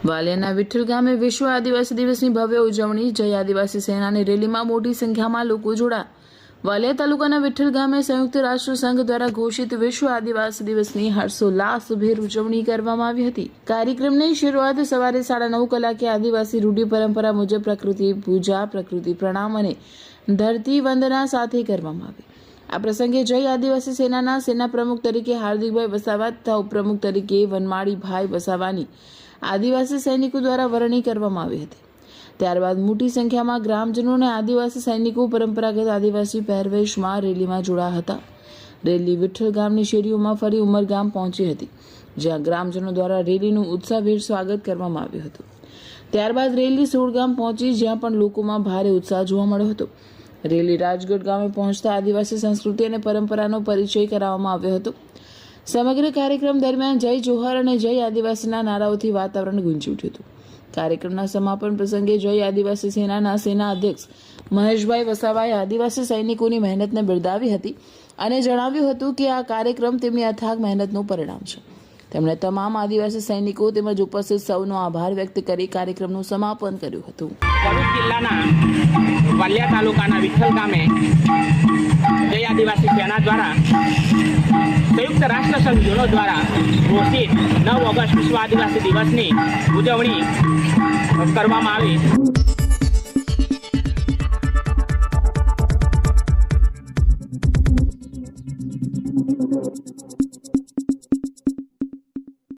વાલિયાના વિઠ્ઠલ ગામે વિશ્વ આદિવાસી દિવસની ભવ્ય ઉજવણી। જય આદિવાસી સેનાની રેલીમાં મોટી સંખ્યામાં લોકો જોડાયા। વાલિયા તાલુકાના વિઠ્ઠલ ગામે સંયુક્ત રાષ્ટ્ર સંઘ દ્વારા ઘોષિત વિશ્વ આદિવાસી દિવસની હર્ષોલ્લાસભેર ઉજવણી કરવામાં આવી હતી। કાર્યક્રમની શરૂઆત સવારે 9:30 કલાકે આદિવાસી રૂઢિ પરંપરા મુજબ પ્રકૃતિ પૂજા, પ્રકૃતિ પ્રણામ અને ધરતી વંદના સાથે કરવામાં આવી। આ પ્રસંગે જય આદિવાસી સેનાના સેના પ્રમુખ તરીકે હાર્દિકભાઈ વસાવા તથા ઉપપ્રમુખ તરીકે વનમાળીભાઈ વસાવાની આદિવાસી સૈનિકો દ્વારા વરણી કરવામાં આવી હતી। ત્યારબાદ મોટી સંખ્યામાં ગ્રામજનો અને આદિવાસી સૈનિકો પરંપરાગત આદિવાસી પહેરવેશમાં રેલીમાં જોડાયા હતા। રેલી વિઠ્ઠલ ગામની શેરીઓમાં ફરી ઉમરગામ પહોંચી હતી, જ્યાં ગ્રામજનો દ્વારા રેલીનું ઉત્સાહભેર સ્વાગત કરવામાં આવ્યું હતું। ત્યારબાદ રેલી સોળગામ પહોંચી, જ્યાં પણ લોકોમાં ભારે ઉત્સાહ જોવા મળ્યો હતો। રેલી રાજગઢ ગામે પહોંચતા આદિવાસી સંસ્કૃતિ અને પરંપરાનો પરિચય કરાવવામાં આવ્યો હતો। સમગ્ર કાર્યક્રમ દરમિયાન જય જોહર અને જય આદિવાસીના નારાઓથી વાતાવરણ ગુંજી ઉઠ્યું હતું। કાર્યક્રમના સમાપન પ્રસંગે જય આદિવાસી સેનાના સેના અધ્યક્ષ મહેશભાઈ વસાવાએ આદિવાસી સૈનિકોની મહેનતને બિરદાવી હતી અને જણાવ્યું હતું કે આ કાર્યક્રમ તેમની અથાગ મહેનતનું પરિણામ છે। તેમણે તમામ આદિવાસી સૈનિકો તેમજ ઉપસ્થિત સૌનો આભાર વ્યક્ત કરી કાર્યક્રમનું સમાપન કર્યું હતું। ભરૂચ જિલ્લાના વાલિયા તાલુકાના વિઠ્ઠલ ગામે જય આદિવાસી સેના દ્વારા સંયુક્ત રાષ્ટ્ર સંઘ યુનો દ્વારા ઘોષિત 9 ઓગસ્ટ વિશ્વ આદિવાસી દિવસની ઉજવણી કરવામાં આવી।